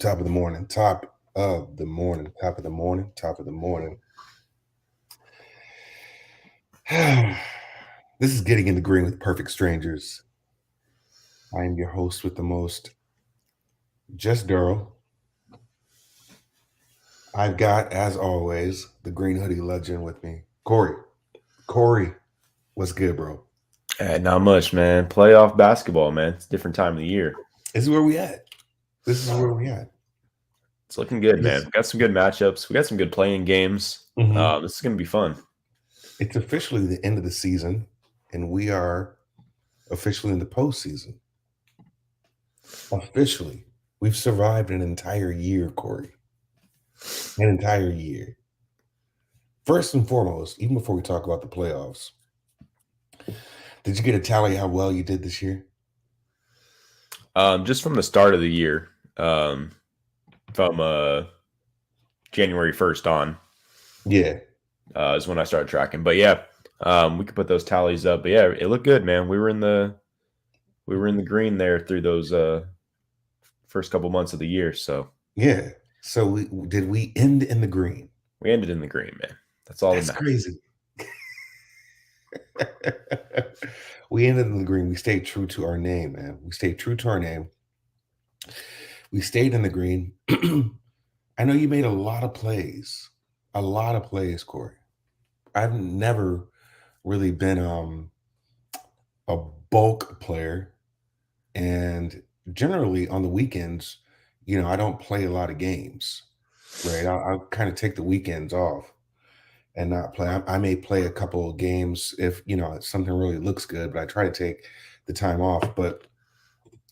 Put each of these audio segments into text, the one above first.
top of the morning, top of the morning, top of the morning, top of the morning. This is Getting in the Green with Perfect Strangers. I am your host with the most, Jess Durrell. I've got, as always, the Green Hoodie legend with me, Corey. Corey, what's good, bro? Not much, man. Playoff basketball, man. It's a different time of the year. This is where we at. This is where we at. It's looking good, man. It's, We got some good matchups. We got some good playing games. Mhm. This is going to be fun. It's officially the end of the season, and we are officially in the postseason. Officially. We've survived an entire year, Corey. An entire year. First and foremost, even before we talk about the playoffs, did you get a tally how well you did this year? Just from the start of the year, from January 1st on, Yeah. is when I started tracking. But yeah, we could put those tallies up. But yeah, it looked good, man. We were in the green there through those first couple months of the year. So Yeah. So we end in the green? we ended in the green, man. That's all That's that matters. crazy. We ended in the green. We stayed true to our name, man. We stayed true to our name. We stayed in the green. I know you made a lot of plays. A lot of plays, Corey. I've never really been a bulk player. And generally on the weekends, I don't play a lot of games, right? I'll kind of take the weekends off and not play. I may play a couple of games if, something really looks good, but I try to take the time off. But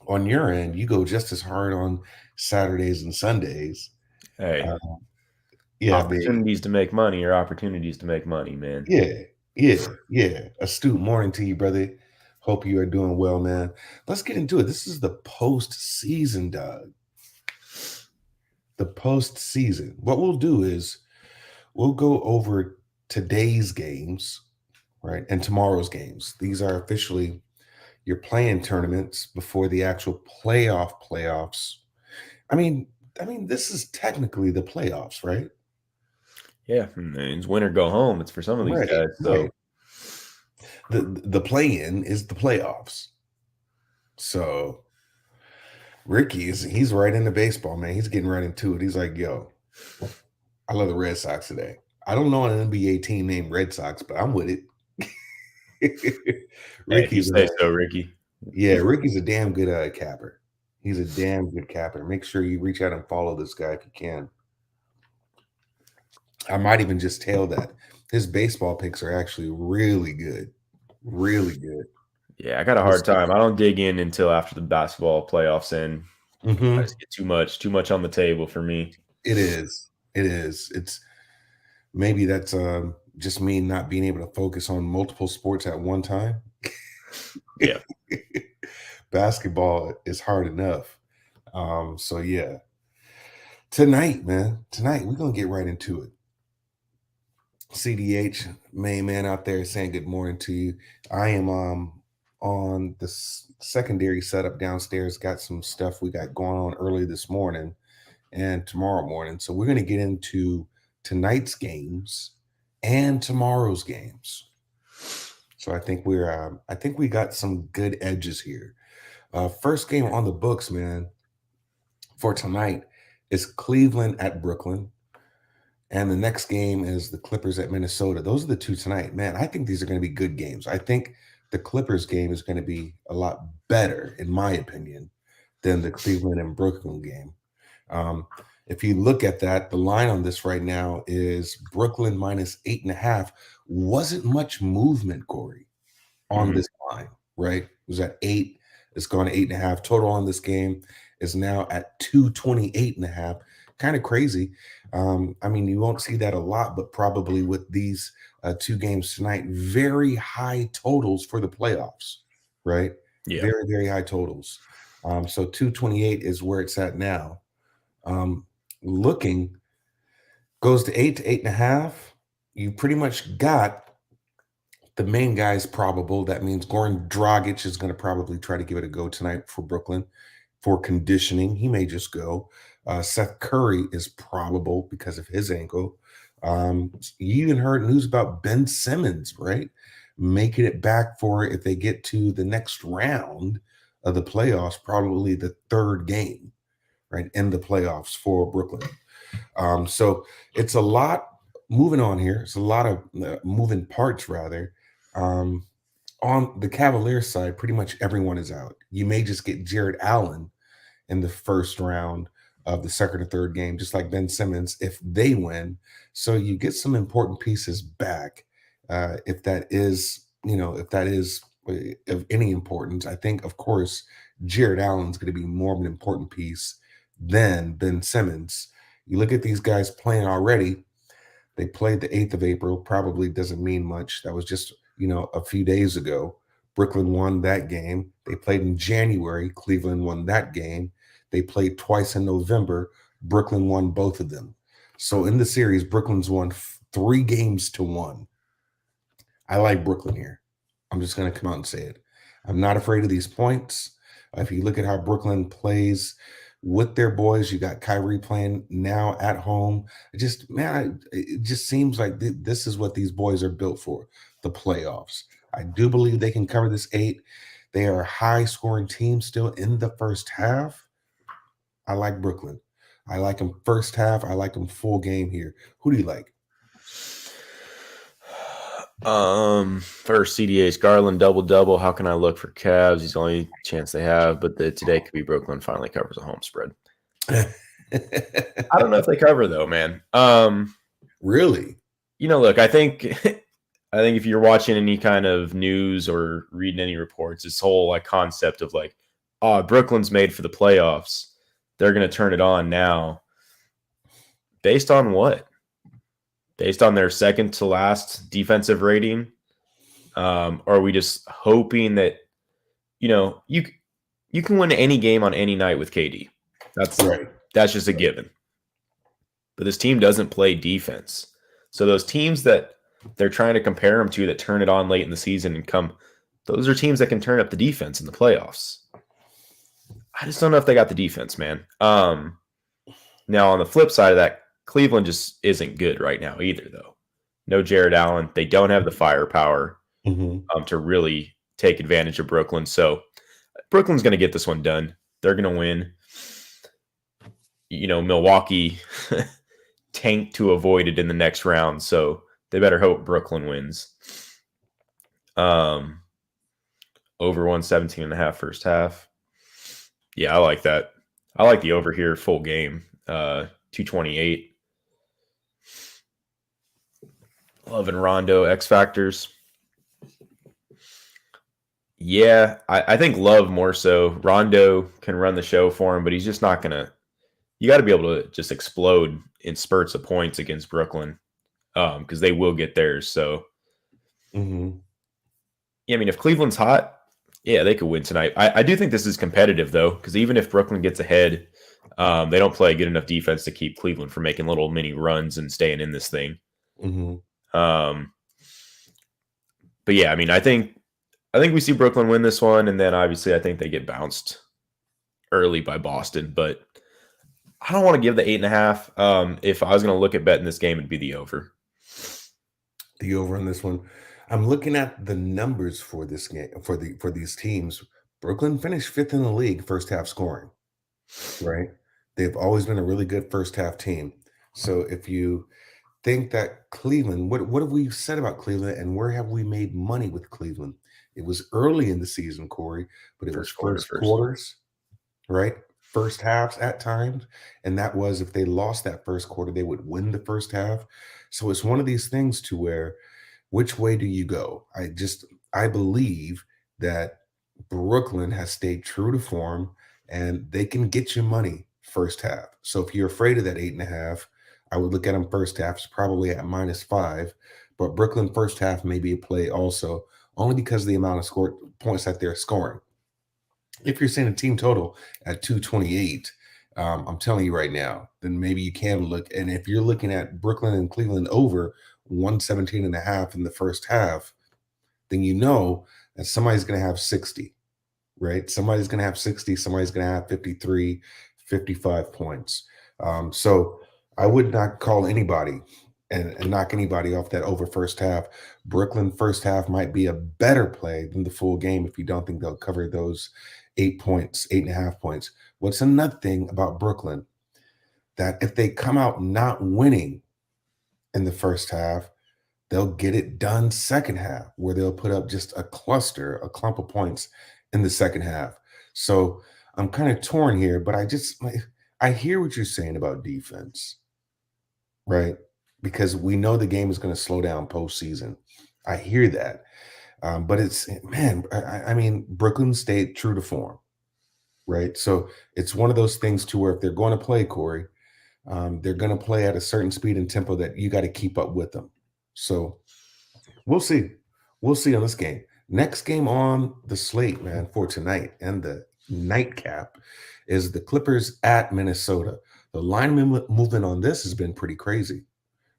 on your end, you go just as hard on Saturdays and Sundays. Hey, Uh, yeah, baby. opportunities to make money or opportunities to make money, man. Yeah, yeah. Astute morning to you, brother. Hope you are doing well, man. Let's get into it. This is the postseason, Doug. The postseason. What we'll do is we'll go over today's games, right, and tomorrow's games. These are officially your playing tournaments before the actual playoffs. I mean, this is technically the playoffs, right? Yeah, it's win or go home. It's for some of these Right, guys. right. So The play-in is the playoffs. So he's right into baseball, man. He's getting right into it. He's like, yo, I love the Red Sox today. I don't know an NBA team named Red Sox, but I'm with it. hey, if you Ricky's say so, Ricky. Ricky's a damn good capper. He's a damn good capper. Make sure you reach out and follow this guy if you can. I might even just tail that. His baseball picks are actually really good. Really good. Yeah, I got a hard time. I don't dig in until after the basketball playoffs end. I Mm-hmm. just get too much on the table for me. It is. It is. It's maybe that's just me not being able to focus on multiple sports at one time. Yeah. Basketball is hard enough. So yeah. Tonight, man. Tonight, we're gonna get right into it. CDH, main man out there saying good morning to you. I am on the secondary setup downstairs. Got some stuff we got going on early this morning and tomorrow morning. So we're gonna get into tonight's games and tomorrow's games. So I think we got some good edges here. First game on the books, man, for tonight is Cleveland at Brooklyn. And the next game is the Clippers at Minnesota. Those are the two tonight. Man, I think these are going to be good games. I think the Clippers game is going to be a lot better, in my opinion, than the Cleveland and Brooklyn game. If you look at that, the line on this right now is Brooklyn minus 8.5. Wasn't much movement, Corey, on Mhm. this line, right? It was at 8. It's gone to 8.5. Total on this game is now at 228.5. Kind of crazy. You won't see that a lot, but probably with these two games tonight, very high totals for the playoffs, right? Yeah. Very, very high totals. So 228 is where it's at now. Looking goes to 8 to 8.5. You pretty much got the main guy is probable. That means Goran Dragic is going to probably try to give it a go tonight for Brooklyn. for conditioning. He may just go. Seth Curry is probable because of his ankle. You even heard news about Ben Simmons, right? Making it back for if they get to the next round of the playoffs, probably the third game, right, in the playoffs for Brooklyn. So it's a lot moving on here. It's a lot of moving parts, rather. Um, on the Cavaliers side, pretty much everyone is out. You may just get Jared Allen in the first round of the second or third game, just like Ben Simmons, if they win. So you get some important pieces back. If that is, if that is of any importance, I think, of course, Jared Allen's going to be more of an important piece than Ben Simmons. You look at these guys playing already. They played the 8th of April, probably doesn't mean much. That was just, a few days ago. Brooklyn won that game. They played in January. Cleveland won that game. They played twice in November. Brooklyn won both of them. So in the series, Brooklyn's won 3 games to 1. I like Brooklyn here. I'm just going to come out and say it. I'm not afraid of these points. If you look at how Brooklyn plays with their boys, you got Kyrie playing now at home. It just seems like this is what these boys are built for, the playoffs. I do believe they can cover this 8. They are a high-scoring team still in the first half. I like Brooklyn. I like them first half. I like them full game here. Who do you like? First CDA's Garland double. How can I look for Cavs? He's the only chance they have, but today could be Brooklyn finally covers a home spread. I don't know if they cover though, man. Really? Look, I think if you're watching any kind of news or reading any reports, this whole concept of Brooklyn's made for the playoffs. They're going to turn it on now. Based on what? Based on their second to last defensive rating? Or are we just hoping that, you can win any game on any night with KD? That's right. That's just a given. But this team doesn't play defense. So those teams that they're trying to compare them to that turn it on late in the season and those are teams that can turn up the defense in the playoffs. I just don't know if they got the defense, man. Now, on the flip side of that, Cleveland just isn't good right now either, though. No Jared Allen. They don't have the firepower to really take advantage of Brooklyn. So Brooklyn's going to get this one done. They're going to win. Milwaukee tanked to avoid it in the next round, so they better hope Brooklyn wins. Over 117.5 first half. Yeah, I like that. I like the over here full game. 228. Loving Rondo X factors. Yeah, I think Love more so. Rondo can run the show for him, but he's just not gonna. You got to be able to just explode in spurts of points against Brooklyn, because they will get theirs. So, yeah, I mean, if Cleveland's hot, yeah, they could win tonight. I do think this is competitive, though, because even if Brooklyn gets ahead, they don't play good enough defense to keep Cleveland from making little mini runs and staying in this thing. But yeah, I mean, I think we see Brooklyn win this one, and then obviously I think they get bounced early by Boston. But I don't want to give the 8.5. If I was going to look at betting this game, it'd be the over. The over on this one. I'm looking at the numbers for this game for these teams. Brooklyn finished 5th in the league first half scoring. Right? They've always been a really good first half team. So if you think that Cleveland, what have we said about Cleveland, and where have we made money with Cleveland? It was early in the season, Corey, but it was first quarters, right? First halves at times. And that was if they lost that first quarter, they would win the first half. So it's one of these things to where, which way do you go? I believe that Brooklyn has stayed true to form, and they can get you money first half. So if you're afraid of that 8.5, I would look at them first half. It's probably at -5, but Brooklyn first half may be a play also, only because of the amount of points that they're scoring. If you're seeing a team total at 228, I'm telling you right now, then maybe you can look. And if you're looking at Brooklyn and Cleveland over 117.5 in the first half, then you know that somebody's going to have 60. right? Somebody's going to have 60, somebody's going to have 53, 55 points. So I would not call anybody and knock anybody off that over first half. Brooklyn first half might be a better play than the full game if you don't think they'll cover those 8 points, 8.5 points. What's another thing about Brooklyn? That if they come out not winning in the first half, they'll get it done second half, where they'll put up just a cluster, a clump of points in the second half. So I'm kind of torn here, but I hear what you're saying about defense, right? Because we know the game is going to slow down postseason. I hear that. But it's, man, I mean, Brooklyn stayed true to form, right? So it's one of those things to where if they're going to play, Corey, they're going to play at a certain speed and tempo that you got to keep up with them. So we'll see. We'll see on this game. Next game on the slate, man, for tonight and the nightcap is the Clippers at Minnesota. The line movement on this has been pretty crazy,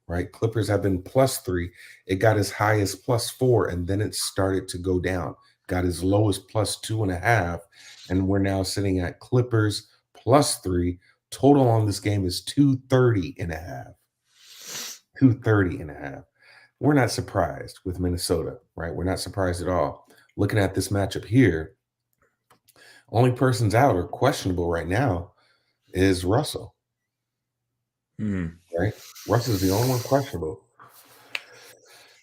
right? Clippers have been +3. It got as high as +4, and then it started to go down. Got as low as +2.5, and we're now sitting at Clippers +3. Total on this game is 230.5. 230.5. We're not surprised with Minnesota, right? We're not surprised at all. Looking at this matchup here, only person's out or questionable right now is Russell, right? Russell's the only one questionable.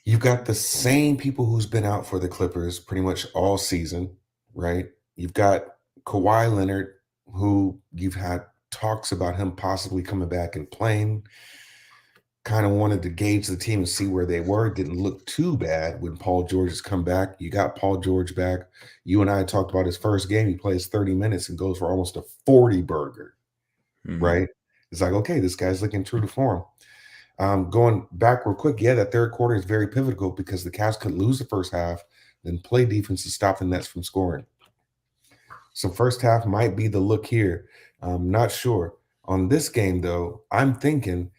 You've got the same people who's been out for the Clippers pretty much all season, right? You've got Kawhi Leonard, who you've had talks about him possibly coming back and playing. Kind of wanted to gauge the team and see where they were. Didn't look too bad when Paul George has come back. You got Paul George back. You and I talked about his first game. He plays 30 minutes and goes for almost a 40 burger, right? It's like, okay, this guy's looking true to form. Going back real quick, yeah, that third quarter is very pivotal because the Cavs could lose the first half, then play defense to stop the Nets from scoring. So first half might be the look here. I'm not sure. On this game, though, I'm thinking,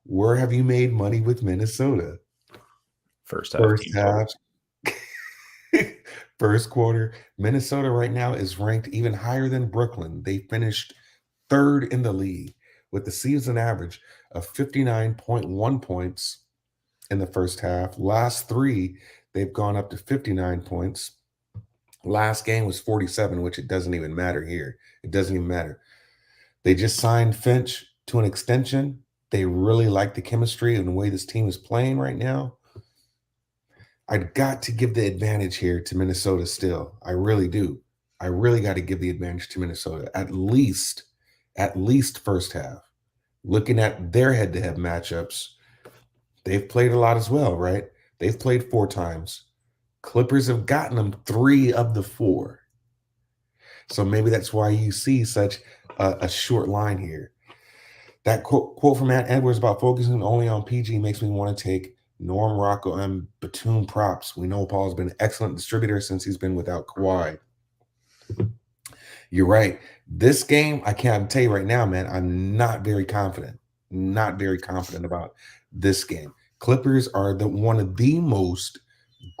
where have you made money with Minnesota? First half. First half. First quarter. Minnesota right now is ranked even higher than Brooklyn. They finished third in the league with the season average of 59.1 points in the first half. Last three, they've gone up to 59 points. Last game was 47, which it doesn't even matter here. It doesn't even matter. They just signed Finch to an extension. They really like the chemistry and the way this team is playing right now. I've got to give the advantage here to Minnesota still. I really do. I really got to give the advantage to Minnesota, at least first half. Looking at their head-to-head matchups, they've played a lot as well, right? They've played 4 times. Clippers have gotten them 3 of the 4. So maybe that's why you see such a short line here. That quote from Matt Edwards about focusing only on PG makes me want to take Norm Rocco and Batum props. We know Paul's been an excellent distributor since he's been without Kawhi. You're right. This game, I can't tell you right now, man, I'm not very confident. Not very confident about this game. Clippers are one of the most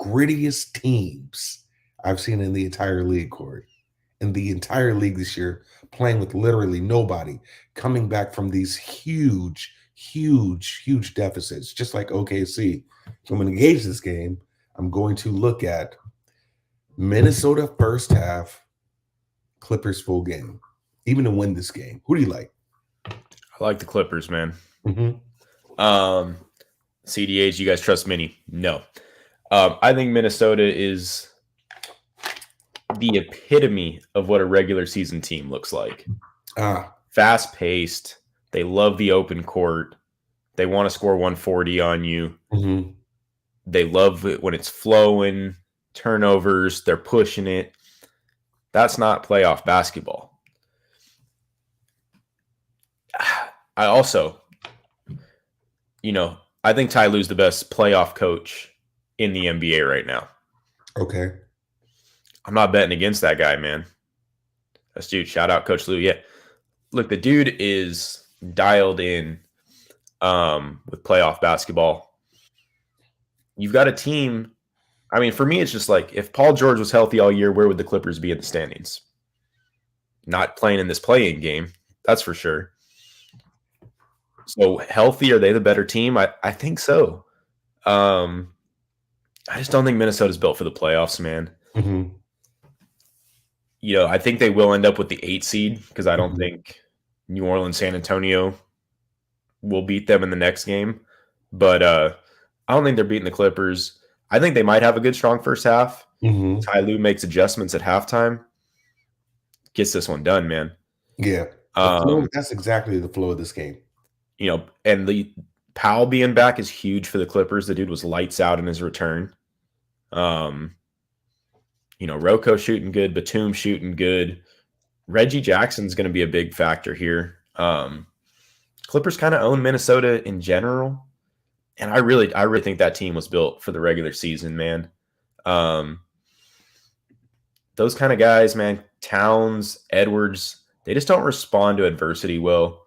grittiest teams I've seen in the entire league, Corey. In the entire league this year, playing with literally nobody, coming back from these huge deficits, just like OKC. So I'm going to gauge this game. I'm going to look at Minnesota first half, Clippers full game, even to win this game. Who do you like? I like the Clippers, man. Mm-hmm. CDH, you guys trust Minnie? No. I think Minnesota is the epitome of what a regular season team looks like. Fast-paced. They love the open court. They want to score 140 on you. Mm-hmm. They love it when it's flowing, turnovers, they're pushing it. That's not playoff basketball. I also, I think Ty Lue's the best playoff coach in the NBA right now. Okay. I'm not betting against that guy, man. That's dude. Shout out Coach Lue. Yeah. Look, the dude is dialed in with playoff basketball. You've got a team I mean, for me, it's just like if Paul George was healthy all year, where would the Clippers be in the standings? Not playing in this play-in game, that's for sure. So healthy, are they the better team? I think so. Um, I just don't think Minnesota's built for the playoffs, man. Mm-hmm. I think they will end up with the 8 seed because I don't Mm-hmm. think New Orleans, San Antonio will beat them in the next game. But I don't think they're beating the Clippers. I think they might have a good, strong first half. Mm-hmm. Ty Lue makes adjustments at halftime, gets this one done, man. Yeah. The flow, Um, that's exactly the flow of this game. and the Powell being back is huge for the Clippers. The dude was lights out in his return. Rocco shooting good, Batum shooting good. Reggie Jackson's going to be a big factor here. Clippers kind of own Minnesota in general, and I really think that team was built for the regular season, man. Those kind of guys, man, Towns, Edwards, they just don't respond to adversity well.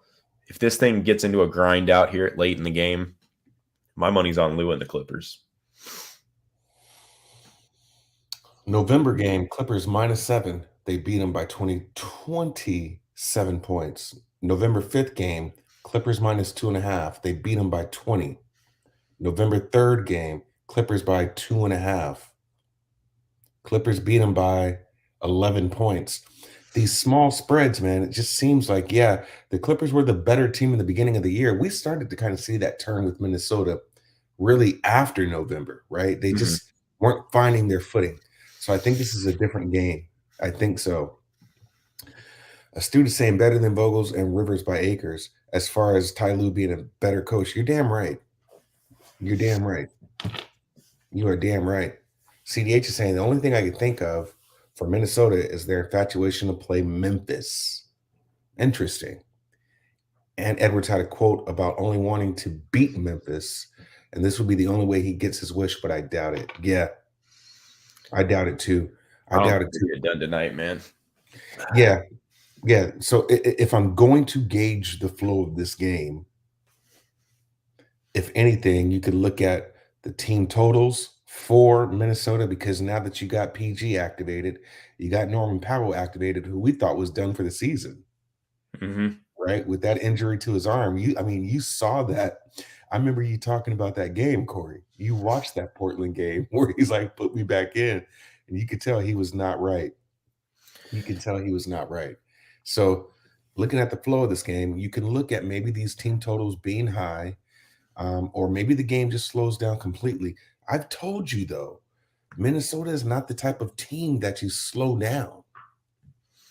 If this thing gets into a grind out here late in the game, my money's on Lue and the Clippers. November game, Clippers -7. They beat them by 27 points. November 5th game, Clippers -2.5. They beat them by 20. November 3rd game, Clippers by 2.5. Clippers beat them by 11 points. These small spreads, man, it just seems like, yeah, the Clippers were the better team in the beginning of the year. We started to kind of see that turn with Minnesota really after November, right? They Mhm. just weren't finding their footing. So I think this is a different game. I think so. A student saying better than Vogels and Rivers by acres. As far as Ty Lue being a better coach, you're damn right. You're damn right. You are damn right. CDH is saying the only thing I can think of for Minnesota is their infatuation to play Memphis. Interesting. And Edwards had a quote about only wanting to beat Memphis, and this would be the only way he gets his wish, but I doubt it. Yeah, I doubt it too. I I don't doubt think it they too. get done tonight, man. Yeah, yeah. So if I'm going to gauge the flow of this game, if anything, you could look at the team totals for Minnesota because now that you got PG activated, you got Norman Powell activated, who we thought was done for the season, Mm-hmm. right? With that injury to his arm. You saw that. I remember you talking about that game, Corey. You watched that Portland game where he's like, put me back in. And you could tell he was not right. You can tell he was not right. So looking at the flow of this game, you can look at maybe these team totals being high. Or maybe the game just slows down completely. I've told you though, Minnesota is not the type of team that you slow down,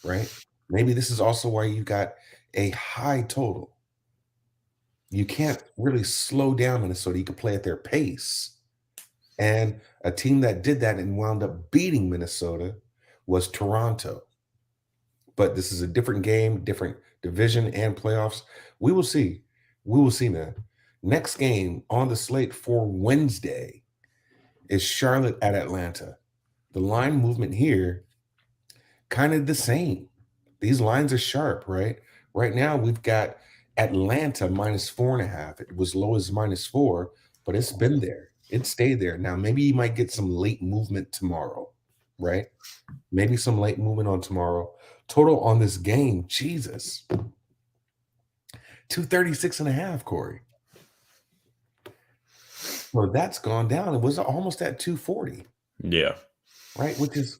right? Maybe this is also why you got a high total. You can't really slow down Minnesota. You can play at their pace. And a team that did that and wound up beating Minnesota was Toronto. But this is a different game, different division and playoffs. We will see. We will see, man. Next game on the slate for Wednesday is Charlotte at Atlanta. The line movement here, kind of the same. These lines are sharp, right? Right now, we've got Atlanta -4.5. It was low as -4, but it's been there. It stayed there. Now, maybe you might get some late movement tomorrow, right? Maybe some late movement on tomorrow. Total on this game, Jesus, 236.5, Corey. Well, that's gone down. It was almost at 240, Yeah. right? Which is,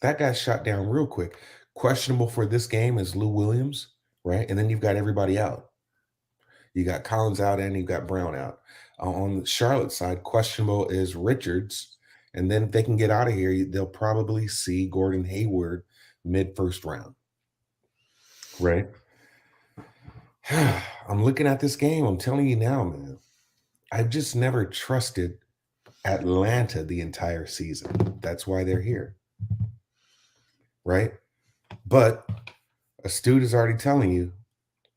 that got shot down real quick. Questionable for this game is Lou Williams, right? And then you've got everybody out. You got Collins out and you've got Brown out. On the Charlotte side, questionable is Richards. And then if they can get out of here, they'll probably see Gordon Hayward mid first round, right? I'm looking at this game. I'm telling you now, man. I've just never trusted Atlanta the entire season. That's why they're here, right? But Astute is already telling you,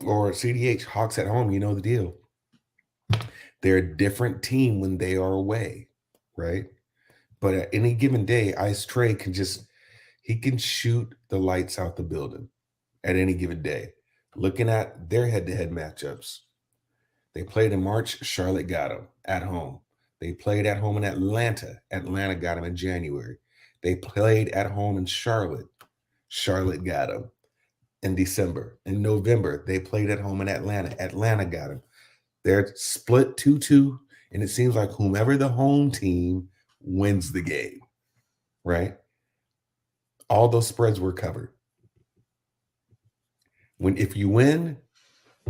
or CDH, Hawks at home, you know the deal. They're a different team when they are away, right? But at any given day, Ice Trey he can shoot the lights out the building at any given day. Looking at their head-to-head matchups, they played in March. Charlotte got them at home. They played at home in Atlanta. Atlanta got them in January. They played at home in Charlotte. Charlotte got them in December. In November, they played at home in Atlanta. Atlanta got them. They're split 2-2, and it seems like whomever the home team wins the game, right? All those spreads were covered. If you win,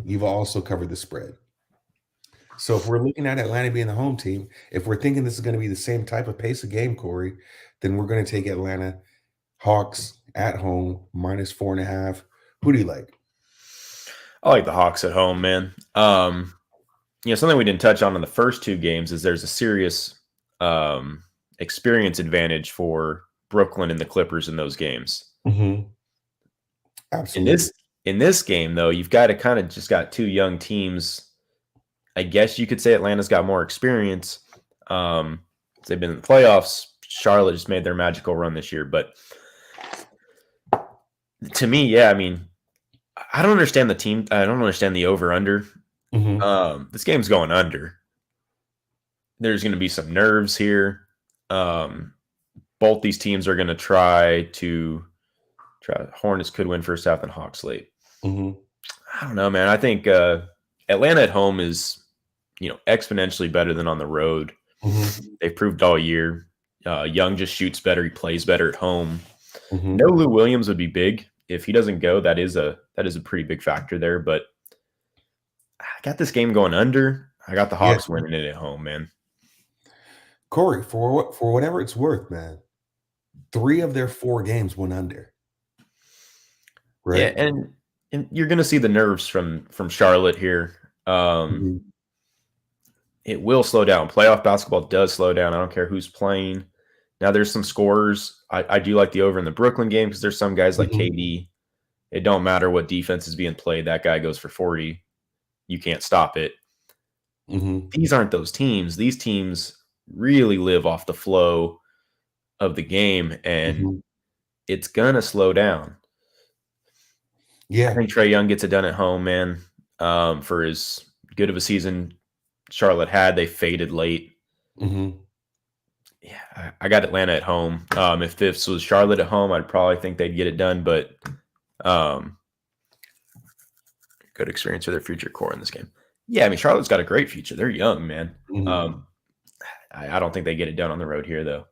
you've also covered the spread. So if we're looking at Atlanta being the home team, if we're thinking this is going to be the same type of pace of game, Corey, then we're going to take Atlanta Hawks at home -4.5. Who do you like? I like the Hawks at home, man. Something we didn't touch on in the first two games is there's a serious experience advantage for Brooklyn and the Clippers in those games. Mm-hmm. Absolutely. In this game, though, you've got to kind of just got two young teams. I guess you could say Atlanta's got more experience. They've been in the playoffs. Charlotte just made their magical run this year. But to me, yeah, I mean, I don't understand the team. I don't understand the over-under. Mm-hmm. This game's going under. There's going to be some nerves here. Both these teams are going to try. Hornets could win first half and Hawks late. Mm-hmm. I don't know, man. I think Atlanta at home is, exponentially better than on the road. Mm-hmm. They've proved all year. Young just shoots better. He plays better at home. Mm-hmm. No Lou Williams would be big. If he doesn't go, that is a pretty big factor there. But I got this game going under. I got the Hawks winning it at home, man. Corey, for whatever it's worth, man, 3 of their 4 games went under. Right? Yeah, and you're going to see the nerves from Charlotte here. Mm-hmm. It will slow down. Playoff basketball does slow down. I don't care who's playing. Now there's some scorers. I do like the over in the Brooklyn game because there's some guys like KD. It don't matter what defense is being played. That guy goes for 40. You can't stop it. Mm-hmm. These aren't those teams. These teams really live off the flow of the game, and it's going to slow down. Yeah. I think Trae Young gets it done at home, man. For as good of a season Charlotte had, they faded late. Mm-hmm. Yeah, I got Atlanta at home. If this was Charlotte at home, I'd probably think they'd get it done, but good experience for their future core in this game. Yeah, I mean, Charlotte's got a great future. They're young, man. Mm-hmm. I don't think they get it done on the road here, though.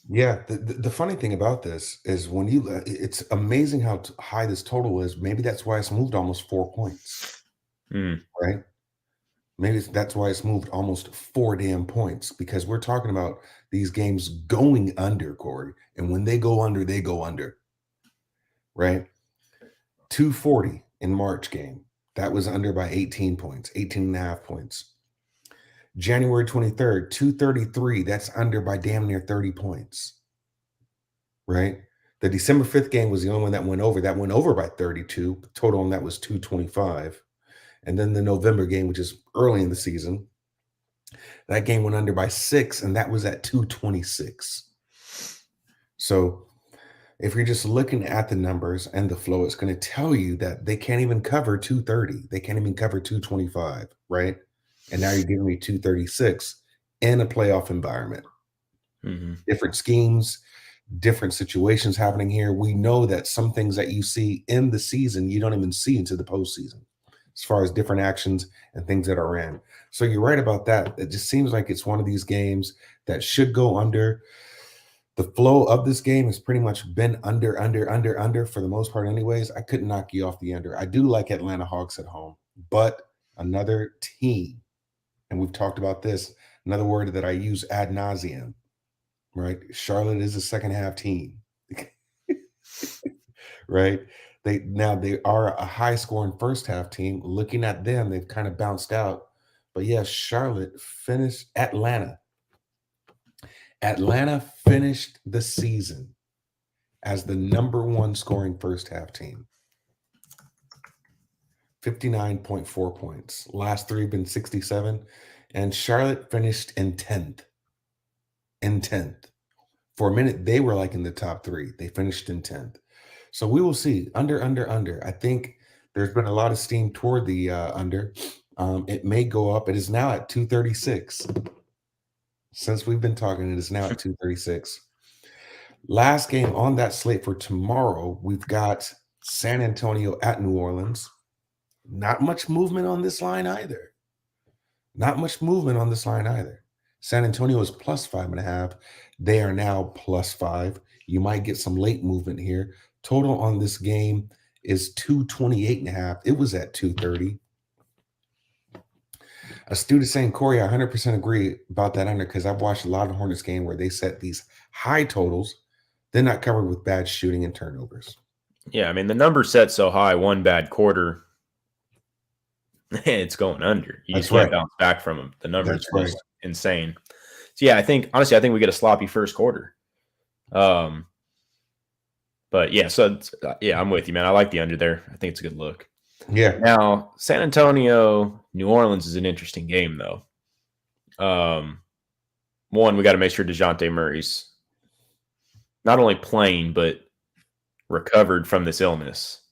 Yeah, the funny thing about this is it's amazing how high this total is. Maybe that's why it's moved almost 4 points, right? Maybe that's why it's moved almost 4 damn points, because we're talking about these games going under, Corey. And when they go under, right? 240 in March game. That was under by 18 points, 18.5 points. January 23rd, 233. That's under by damn near 30 points, right? The December 5th game was the only one that went over. That went over by 32. Total on that was 225. And then the November game, which is early in the season, that game went under by 6, and that was at 226. So if you're just looking at the numbers and the flow, it's going to tell you that they can't even cover 230. They can't even cover 225, right? And now you're giving me 236 in a playoff environment. Mm-hmm. Different schemes, different situations happening here. We know that some things that you see in the season, you don't even see into the postseason, as far as different actions and things that are ran. So you're right about that. It just seems like it's one of these games that should go under. The flow of this game has pretty much been under for the most part anyways. I couldn't knock you off the under. I do like Atlanta Hawks at home, but another team, and we've talked about this, another word that I use ad nauseum, right? Charlotte is a second half team, right? They are a high scoring first half team. Looking at them, they've kind of bounced out. But yes, Charlotte finished Atlanta. Atlanta finished the season as the number 1 scoring first half team. 59.4 points. Last 3 have been 67. And Charlotte finished in 10th. For a minute, they were like in the top 3. They finished in 10th. So we will see. Under. I think there's been a lot of steam toward the under. It may go up. It is now at 236. Since we've been talking, it is now at 2:36. Last game on that slate for tomorrow, we've got San Antonio at New Orleans. Not much movement on this line either. Not much movement on this line either. San Antonio is plus 5.5. They are now plus 5. You might get some late movement here. Total on this game is 228.5. It was at 230. A student saying, Corey, I 100% agree about that under because I've watched a lot of Hornets game where they set these high totals. They're not covered with bad shooting and turnovers. Yeah, I mean, the number set so high, one bad quarter, it's going under. You just can't bounce back from them. The numbers are just insane. So, yeah, I think we get a sloppy first quarter. But, yeah, I'm with you, man. I like the under there. I think it's a good look. Yeah. Now, San Antonio, New Orleans is an interesting game, though. One, we got to make sure DeJounte Murray's not only playing, but recovered from this illness.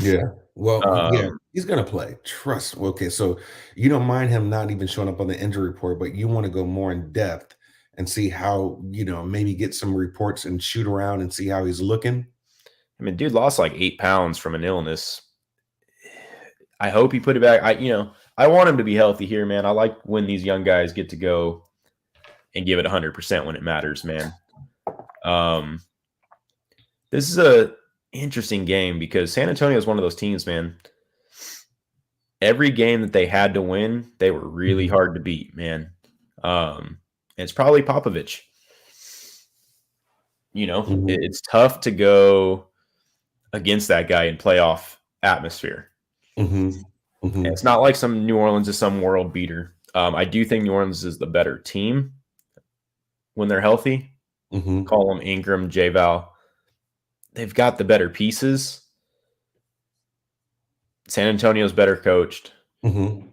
Yeah. Well, yeah, he's going to play. Trust. Okay, so you don't mind him not even showing up on the injury report, but you want to go more in depth and see how, maybe get some reports and shoot around and see how he's looking. I mean, dude lost like 8 pounds from an illness. I hope he put it back. I want him to be healthy here, man. I like when these young guys get to go and give it 100% when it matters, man. This is a interesting game because San Antonio is one of those teams, man. Every game that they had to win, they were really hard to beat, man. And it's probably Popovich. It's tough to go against that guy in playoff atmosphere. And it's not like New Orleans is some world beater. I do think New Orleans is the better team when they're healthy. Call them Ingram, J-Val. They've got the better pieces. San Antonio's better coached. And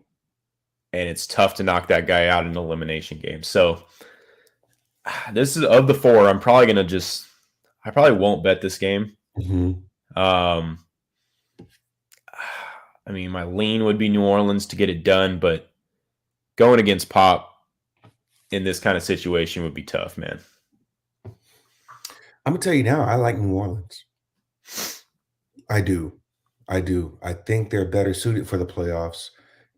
it's tough to knock that guy out in an elimination game. So this is of the four. I'm probably going to I probably won't bet this game. I mean, my lean would be New Orleans to get it done, but going against Pop in this kind of situation would be tough, man. I'm going to tell you now, I like New Orleans. I do. I think they're better suited for the playoffs.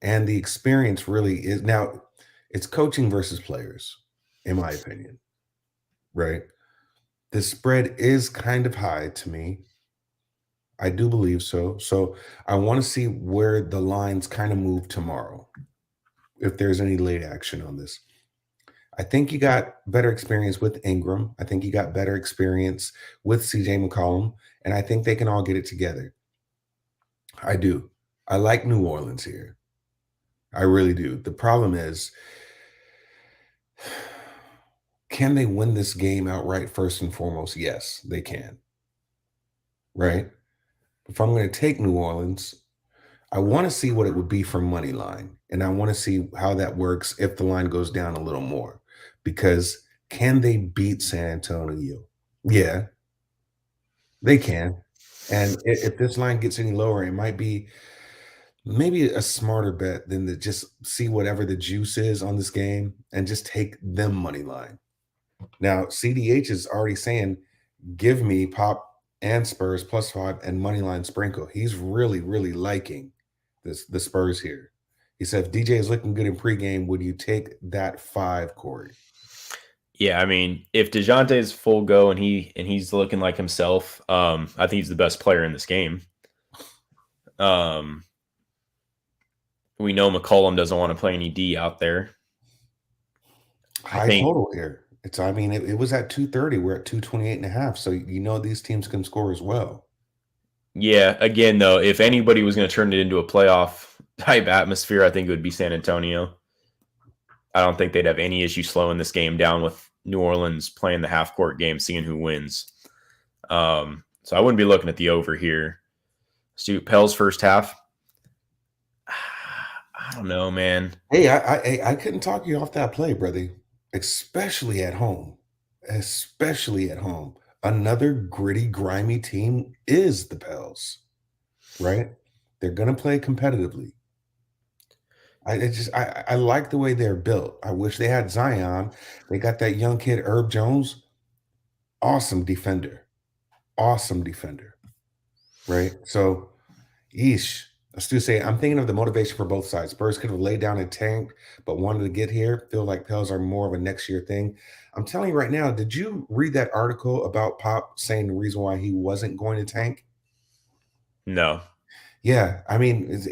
And the experience really is now, it's coaching versus players, in my opinion. Right? The spread is kind of high to me. I do believe so. So I want to see where the lines kind of move tomorrow, if there's any late action on this. I think you got better experience with Ingram. I think you got better experience with CJ McCollum, and I think they can all get it together. I do. I like New Orleans here. I really do. The problem is, can they win this game outright first and foremost? Yes, they can. Right? If I'm going to take New Orleans, I want to see what it would be for money line, and I want to see how that works if the line goes down a little more. Because can they beat San Antonio? Yeah, they can. And if this line gets any lower, it might be maybe a smarter bet than to just see whatever the juice is on this game and just take them money line. Now, CDH is already saying, give me Pop and Spurs +5 and money line sprinkle. He's really, really liking the Spurs here. He said, if DJ is looking good in pregame, would you take that 5, Corey? Yeah, I mean, if DeJounte is full go and he's looking like himself, I think he's the best player in this game. We know McCollum doesn't want to play any D out there. High total here. It was at 230. We're at 228.5. So these teams can score as well. Yeah, again, though, if anybody was going to turn it into a playoff type atmosphere, I think it would be San Antonio. I don't think they'd have any issue slowing this game down with New Orleans playing the half-court game, seeing who wins. So I wouldn't be looking at the over here. Stu Pell's first half. I don't know, man. Hey, I couldn't talk you off that play, brother. Especially at home. Another gritty, grimy team is the Pels, right? They're going to play competitively. I like the way they're built. I wish they had Zion. They got that young kid, Herb Jones. Awesome defender. Awesome defender. Right. So, yeesh. I still say I'm thinking of the motivation for both sides. Spurs could have laid down a tank, but wanted to get here. Feel like Pels are more of a next year thing. I'm telling you right now, did you read that article about Pop saying the reason why he wasn't going to tank? No. Yeah, I mean,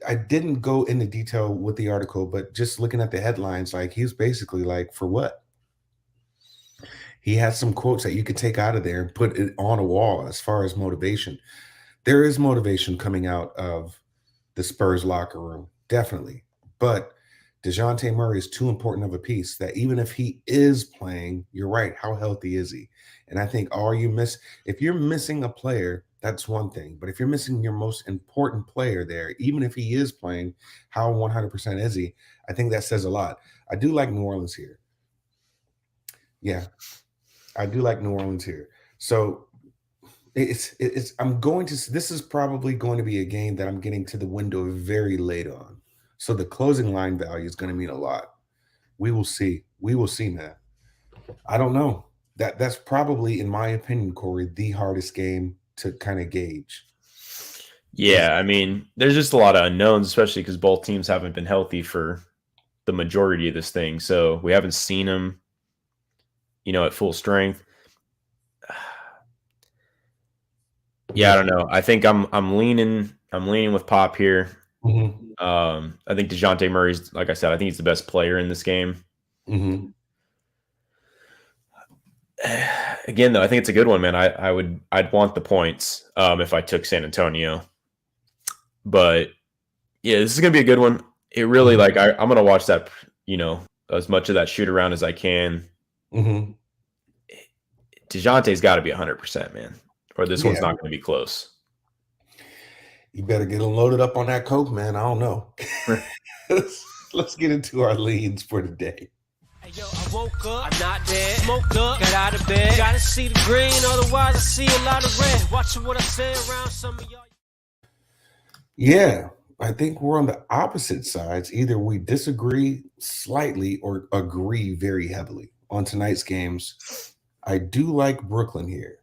I didn't go into detail with the article, but just looking at the headlines, like he's basically like, for what? He has some quotes that you could take out of there and put it on a wall as far as motivation. There is motivation coming out of the Spurs locker room, definitely. But DeJounte Murray is too important of a piece that even if he is playing, you're right. How healthy is he? And I think if you're missing a player, that's one thing. But if you're missing your most important player there, even if he is playing, how 100% is he? I think that says a lot. I do like New Orleans here. Yeah, I do like New Orleans here. So I'm going to this is probably going to be a game that I'm getting to the window very late on. So the closing line value is going to mean a lot. We will see. We will see, man. I don't know. That's probably, in my opinion, Corey, the hardest game to kind of gauge. Yeah, I mean, there's just a lot of unknowns, especially because both teams haven't been healthy for the majority of this thing. So we haven't seen them, at full strength. Yeah, I don't know. I think I'm leaning with Pop here. Mm-hmm. I think DeJounte Murray's, like I said, I think he's the best player in this game. Mm-hmm. Again, though, I think it's a good one, man. I'd want the points if I took San Antonio. But yeah, this is gonna be a good one. It really I'm gonna watch that, as much of that shoot around as I can. Mm-hmm. DeJounte's got to be 100%, man, or this one's not going to be close. You better get loaded up on that coke, man. I don't know. Let's get into our leads for today. Hey, yo, I woke up, I'm not dead, smoked up, got out of bed, gotta see the green, otherwise I see a lot of red. Watching what I say around some of y'all. Yeah, I think we're on the opposite sides. Either we disagree slightly or agree very heavily on tonight's games. I do like Brooklyn here.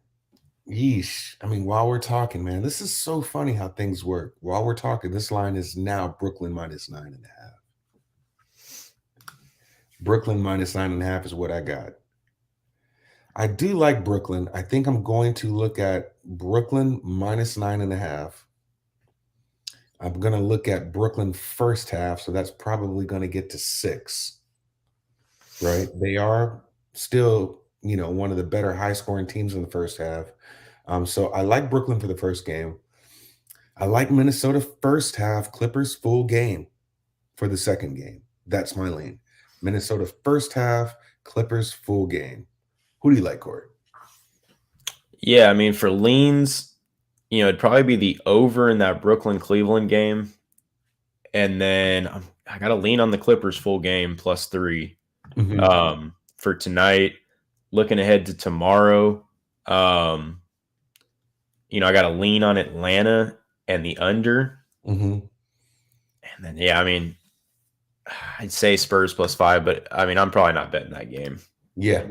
Yeesh. I mean, while we're talking, man, this is so funny how things work. While we're talking, this line is now Brooklyn -9.5. Brooklyn -9.5 is what I got. I do like Brooklyn. I think I'm going to look at Brooklyn -9.5. I'm going to look at Brooklyn first half, so that's probably going to get to 6. Right? They are still, one of the better high-scoring teams in the first half. So I like Brooklyn for the first game. I like Minnesota first half, Clippers full game for the second game. That's my lean. Minnesota first half, Clippers full game. Who do you like, Corey? Yeah, I mean, for leans, it'd probably be the over in that Brooklyn-Cleveland game. And then I got to lean on the Clippers full game +3. Mm-hmm. For tonight, looking ahead to tomorrow, I got to lean on Atlanta and the under. Mm-hmm. And then, yeah, I mean, I'd say Spurs +5, but I mean, I'm probably not betting that game. Yeah.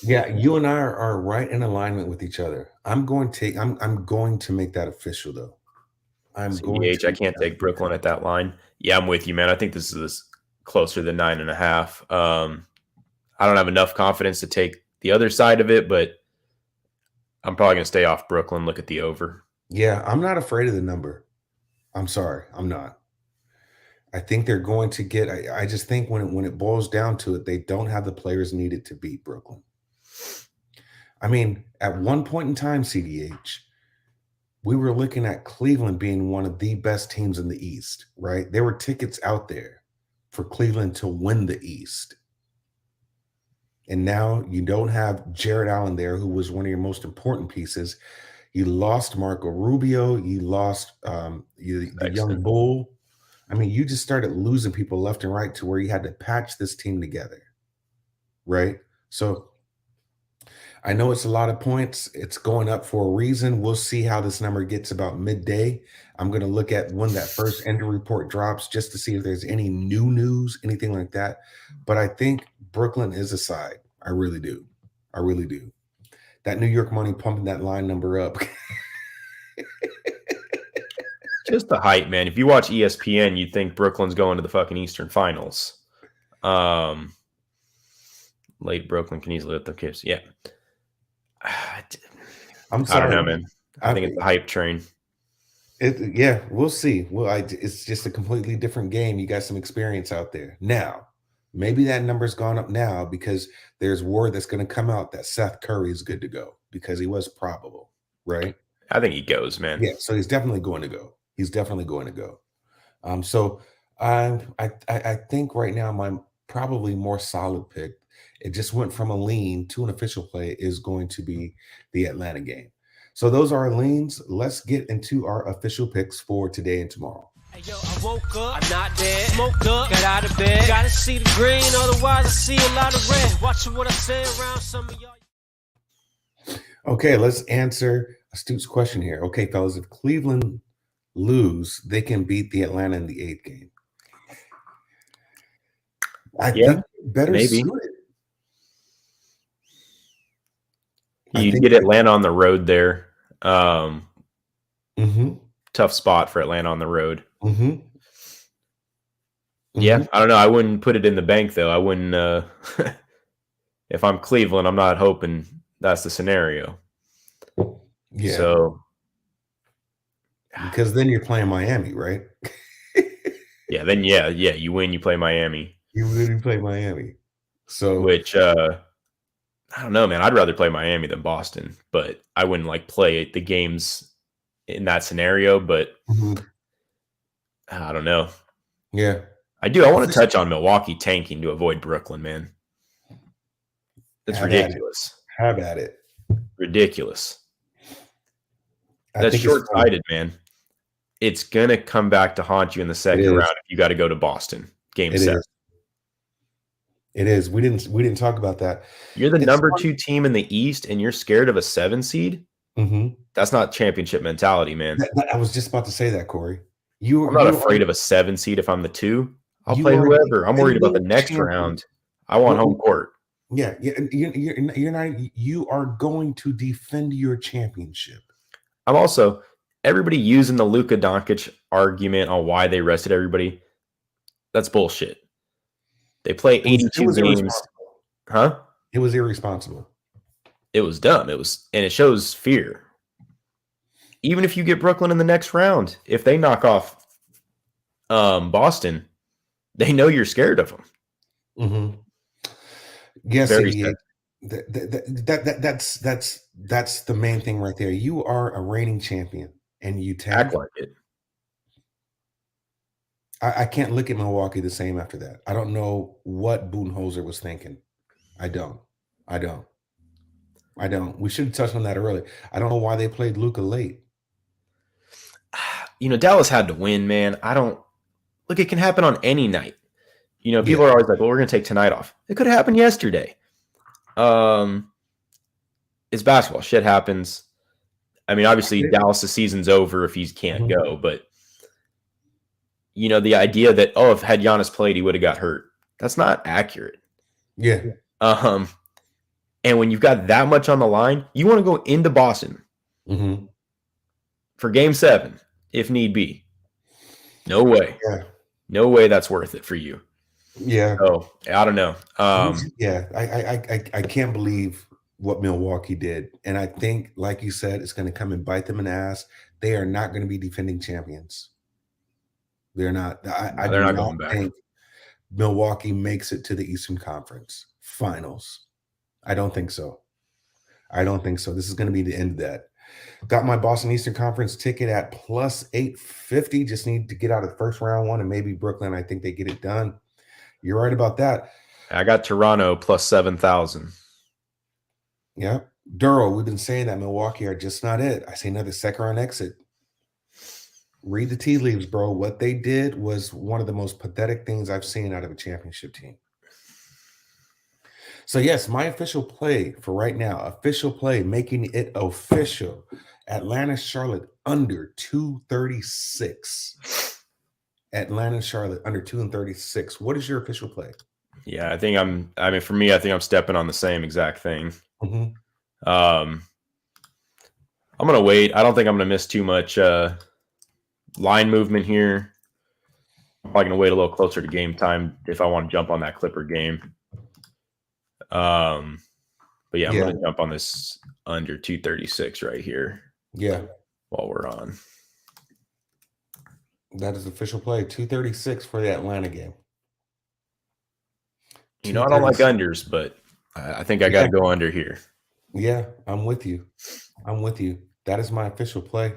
Yeah, you and I are right in alignment with each other. I'm going to make that official though. I can't take Brooklyn at that line. Yeah, I'm with you, man. I think this is closer than 9.5. I don't have enough confidence to take the other side of it, but I'm probably going to stay off Brooklyn, look at the over. Yeah, I'm not afraid of the number. I'm sorry, I'm not. I think they're going to get I just think when it boils down to it, they don't have the players needed to beat Brooklyn. I mean, at one point in time, CDH, we were looking at Cleveland being one of the best teams in the East, right? There were tickets out there for Cleveland to win the East. And now you don't have Jared Allen there, who was one of your most important pieces. You lost Marco Rubio. You lost the young bull. I mean, you just started losing people left and right to where you had to patch this team together, right? So I know it's a lot of points. It's going up for a reason. We'll see how this number gets about midday. I'm going to look at when that first injury report drops just to see if there's any new news, anything like that. But I think Brooklyn is a side. I really do. I really do. That New York money pumping that line number up. Just the hype, man. If you watch ESPN, you'd think Brooklyn's going to the fucking Eastern Finals. Late Brooklyn can easily let the kids. Yeah. I'm I sorry. don't know, man. I think it's a hype train. Yeah, we'll see. Well, it's just a completely different game. You got some experience out there. Now, maybe that number's gone up now because there's word that's going to come out that Seth Curry is good to go because he was probable, right? I think he goes, man. Yeah, so he's definitely going to go. He's definitely going to go. So I think right now my probably more solid pick. It just went from a lean to an official play is going to be the Atlanta game. So those are our leans. Let's get into our official picks for today and tomorrow. Hey, yo, I woke up, I'm not dead. Smoked up, got out of bed. Gotta see the green, otherwise I see a lot of red. Watching what I say around some of y'all. Okay, let's answer Astute's question here. Okay, fellas, if Cleveland lose, they can beat the Atlanta in the 8th game. I think better maybe. suited. You get Atlanta on the road there. Tough spot for Atlanta on the road. Yeah, I don't know. I wouldn't put it in the bank, though. I wouldn't. If I'm Cleveland, I'm not hoping that's the scenario. Yeah. So. Because then you're playing Miami, right? Then you win, you play Miami. You really play Miami. So which I don't know, man. I'd rather play Miami than Boston, but I wouldn't like play the games in that scenario, but I don't know. Yeah. I do. I want to touch on Milwaukee tanking to avoid Brooklyn, man. It's ridiculous. Have at it. Ridiculous. That's short-sighted, man. It's going to come back to haunt you in the second round if you got to go to Boston. Game 7. It is. We didn't talk about that. You're the number 2 team in the East, and you're scared of a 7 seed? That's not championship mentality, man. I was just about to say that, Corey. I'm not afraid of a 7 seed if I'm the 2. I'll play whoever. I'm worried about the next round. I want home court. Yeah, you're not. You are going to defend your championship. I'm also everybody using the Luka Doncic argument on why they rested everybody. That's bullshit. They play 82 games. Huh? It was irresponsible. It was dumb. And it shows fear. Even if you get Brooklyn in the next round, if they knock off Boston, they know you're scared of them. Yes, that's the main thing right there. You are a reigning champion, and you act like it. I can't look at Milwaukee the same after that. I don't know what Budenholzer was thinking. I don't. We should have touched on that early. I don't know why they played Luka late. Dallas had to win, man. Look, it can happen on any night. People are always like, well, we're going to take tonight off. It could have happened yesterday. It's basketball. Shit happens. I mean, obviously, Dallas' season's over if he can't go, but the idea that, if had Giannis played, he would have got hurt. That's not accurate. Yeah. And when you've got that much on the line, you want to go into Boston for Game 7, if need be. No way. Yeah. No way that's worth it for you. Yeah. Oh, I don't know. I can't believe what Milwaukee did. And I think, like you said, it's going to come and bite them in the ass. They are not going to be defending champions. They're not. They're not going back. Think Milwaukee makes it to the Eastern Conference Finals. I don't think so. This is going to be the end of that. Got my Boston Eastern Conference ticket at plus 850. Just need to get out of the first round one, and maybe Brooklyn. I think they get it done. You're right about that. I got Toronto plus 7,000. Yeah. Duro, we've been saying that Milwaukee are just not it. I say another second round exit. Read the tea leaves, bro. What they did was one of the most pathetic things I've seen out of a championship team. So yes, my official play for right now, official play, making it official. Atlanta, Charlotte under 236. Atlanta, Charlotte under 236. What is your official play? Yeah, I mean, for me, I think I'm stepping on the same exact thing. Mhm. I'm gonna wait. I don't think I'm gonna miss too much line movement here. I'm probably gonna wait a little closer to game time if I want to jump on that Clipper game. But yeah, I'm gonna jump on this under 236 right here. Yeah, while we're on. that is official play. 236 for the Atlanta game. You know, I don't like unders, but I think I got to go under here. Yeah, I'm with you. I'm with you. That is my official play.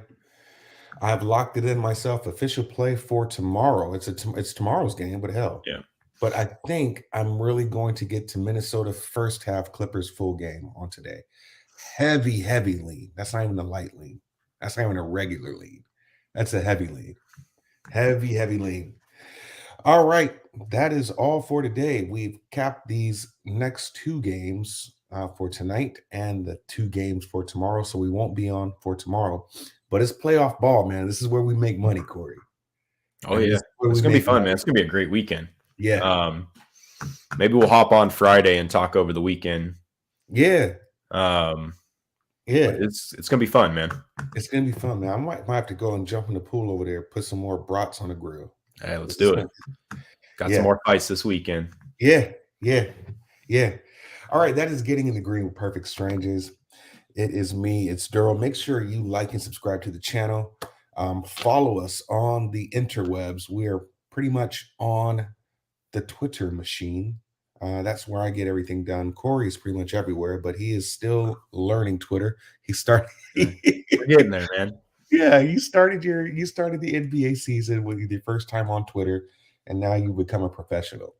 I've locked it in myself. Official play for tomorrow. It's tomorrow's game, but hell. Yeah. But I think I'm really going to get to Minnesota first half Clippers full game on today. Heavy lead. That's not even a light lead. That's not even a regular lead. That's a heavy lead. Heavy lead. All right. That is all for today. We've capped these next two games for tonight and the two games for tomorrow. So we won't be on for tomorrow. But it's playoff ball, man. This is where we make money, Corey. Oh, yeah. It's going to be fun, man. It's going to be a great weekend. Yeah. Maybe we'll hop on Friday and talk over the weekend. Yeah. Yeah. It's going to be fun, man. It's going to be fun, man. I might have to go and jump in the pool over there, put some more brats on the grill. Hey, let's do it. Got some more fights this weekend. Yeah. All right. That is Getting in the Green with Perfect Strangers. It is me. It's Daryl. Make sure you like and subscribe to the channel. Follow us on the interwebs. We are pretty much on the Twitter machine. That's where I get everything done. Corey is pretty much everywhere, but he is still learning Twitter. He started. We're getting there, man. Yeah, you started the NBA season with your first time on Twitter, and now you become a professional.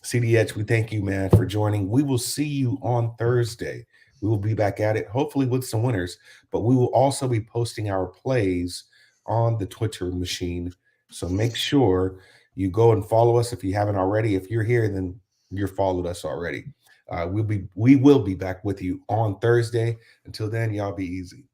CDH, we thank you, man, for joining. We will see you on Thursday. We will be back at it, hopefully with some winners, but we will also be posting our plays on the Twitter machine. So make sure you go and follow us if you haven't already. If you're here, then you're followed us already. We will be back with you on Thursday. Until then, y'all be easy.